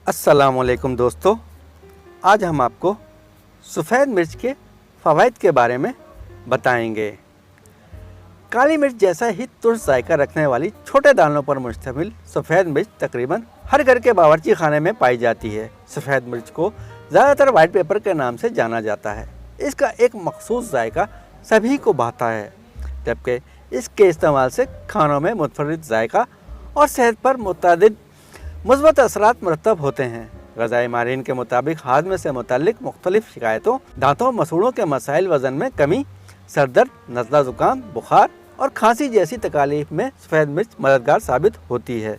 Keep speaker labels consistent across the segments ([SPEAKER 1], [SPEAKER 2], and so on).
[SPEAKER 1] अस्सलामुअलैकुम दोस्तों, आज हम आपको सफ़ेद मिर्च के फ़वाइद के बारे में बताएंगे। काली मिर्च जैसा ही तुर्स जायका रखने वाली छोटे दानों पर मुश्तमिल सफ़ेद मिर्च तकरीबन हर घर के बावर्ची खाने में पाई जाती है। सफ़ेद मिर्च को ज़्यादातर वाइट पेपर के नाम से जाना जाता है। इसका एक मखसूस जायका सभी को भाता है, जबकि इसके इस्तेमाल से खानों में मुतफर्रिद जायका और सेहत पर मुतअद्दिद मुस्बत असरात मरतब होते हैं। ग़ज़ाई माहिरीन के मुताबिक हाज़मे से मुतल्लिक़ मुख्तलिफ़ शिकायतों, दांतों, मसूड़ों के मसाइल, वज़न में कमी, सरदर्द, नज़ला ज़ुकाम, बुखार और खांसी जैसी तकालीफ में सफ़ेद मिर्च मददगार साबित होती है।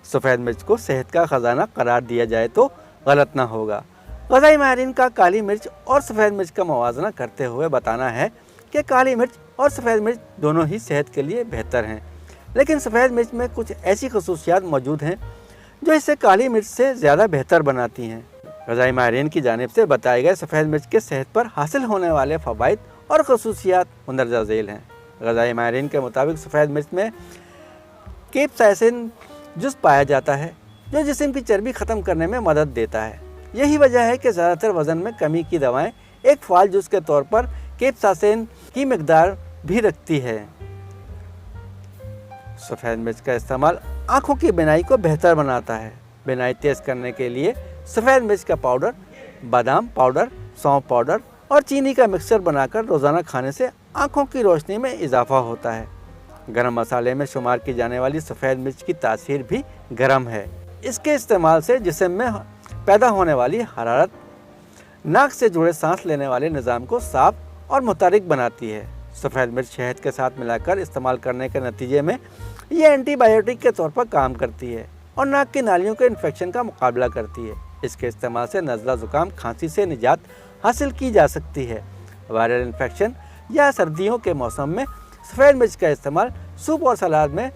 [SPEAKER 1] सफ़ेद मिर्च को सेहत का ख़जाना करार दिया जाए तो गलत ना होगा। ग़ज़ाई माहिरीन का काली मिर्च और सफ़ेद मिर्च का मवाजना करते हुए बताना है कि काली मिर्च और सफ़ेद मिर्च दोनों ही सेहत के लिए बेहतर हैं, लेकिन सफ़ेद मिर्च में कुछ ऐसी खसूसियात मौजूद हैं जो इसे काली मिर्च से ज़्यादा बेहतर बनाती हैं। ग़ज़ाई माहिरीन की जानिब से बताए गए सफ़ेद मिर्च के सेहत पर हासिल होने वाले फ़वाइद और खसूसियात मुंदरजा झेल हैं। ग़ज़ाई माहिरीन के मुताबिक सफ़ेद मिर्च में कैप्साइसिन जुज़ पाया जाता है जो जिस्म की चर्बी ख़त्म करने में मदद देता है। यही वजह है कि ज़्यादातर वज़न में कमी की दवाएँ एक फ़ाल जुज़ के तौर पर कैप्साइसिन की मकदार भी रखती है। सफ़ेद मिर्च का इस्तेमाल आँखों की बिनाई को बेहतर बनाता है। बिनाई तेज़ करने के लिए सफ़ेद मिर्च का पाउडर, बादाम पाउडर, सौंफ पाउडर और चीनी का मिक्सचर बनाकर रोज़ाना खाने से आँखों की रोशनी में इजाफ़ा होता है। गरम मसाले में शुमार की जाने वाली सफ़ेद मिर्च की तासीर भी गर्म है। इसके इस्तेमाल से जिस्म में पैदा होने वाली हरारत नाक से जुड़े सांस लेने वाले निज़ाम को साफ़ और मुतहर्रिक बनाती है। सफ़ेद मिर्च शहद के साथ मिलाकर इस्तेमाल करने के नतीजे में ये एंटीबायोटिक के तौर पर काम करती है और नाक की नालियों के इन्फेक्शन का मुकाबला करती है। इसके इस्तेमाल से नज़ला ज़ुकाम, खांसी से निजात हासिल की जा सकती है। वायरल इन्फेक्शन या सर्दियों के मौसम में सफ़ेद मिर्च का इस्तेमाल सूप और सलाद में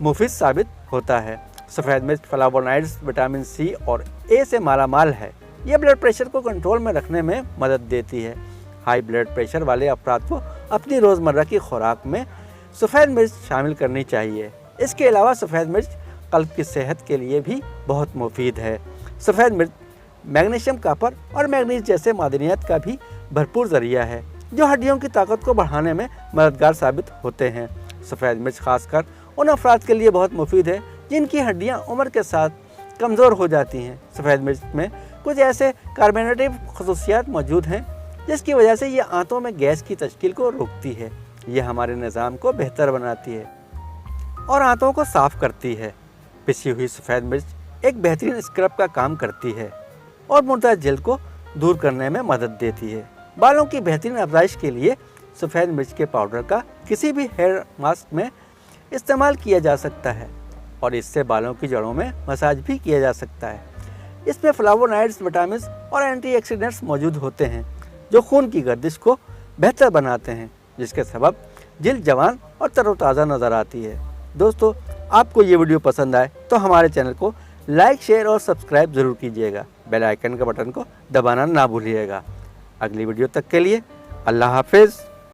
[SPEAKER 1] मुफीद साबित होता है। सफ़ेद मिर्च फ्लावोनॉइड्स, विटामिन सी और ए से मालामाल है। यह ब्लड प्रेशर को कंट्रोल में रखने में मदद देती है। हाई ब्लड प्रेशर वाले अफराद को अपनी रोज़मर्रा की खुराक में सफ़ेद मिर्च शामिल करनी चाहिए। इसके अलावा सफ़ेद मिर्च क़ल्ब की सेहत के लिए भी बहुत मुफीद है। सफ़ेद मिर्च मैग्नीशियम, कॉपर और मैंगनीज जैसे मादनियात का भी भरपूर ज़रिया है जो हड्डियों की ताकत को बढ़ाने में मददगार साबित होते हैं। सफ़ेद मिर्च ख़ासकर उन अफराद के लिए बहुत मुफीद है जिनकी हड्डियाँ उम्र के साथ कमज़ोर हो जाती हैं। सफ़ेद मिर्च में कुछ ऐसे कार्बोनेटिव खसूसियात मौजूद हैं जिसकी वजह से ये आंतों में गैस की तश्कील को रोकती है। यह हमारे निज़ाम को बेहतर बनाती है और आंतों को साफ़ करती है। पिसी हुई सफ़ेद मिर्च एक बेहतरीन स्क्रब का काम करती है और मुर्दा जल्द को दूर करने में मदद देती है। बालों की बेहतरीन अफजाइश के लिए सफ़ेद मिर्च के पाउडर का किसी भी हेयर मास्क में इस्तेमाल किया जा सकता है और इससे बालों की जड़ों में मसाज भी किया जा सकता है। इसमें फ्लावोनॉइड्स, विटामिन और एंटीऑक्सीडेंट्स मौजूद होते हैं जो खून की गर्दिश को बेहतर बनाते हैं, जिसके सबब जिल्द जवान और तरोताज़ा नज़र आती है। दोस्तों, आपको ये वीडियो पसंद आए तो हमारे चैनल को लाइक, शेयर और सब्सक्राइब ज़रूर कीजिएगा। बेल आइकन के बटन को दबाना ना भूलिएगा। अगली वीडियो तक के लिए अल्लाह हाफ़िज़।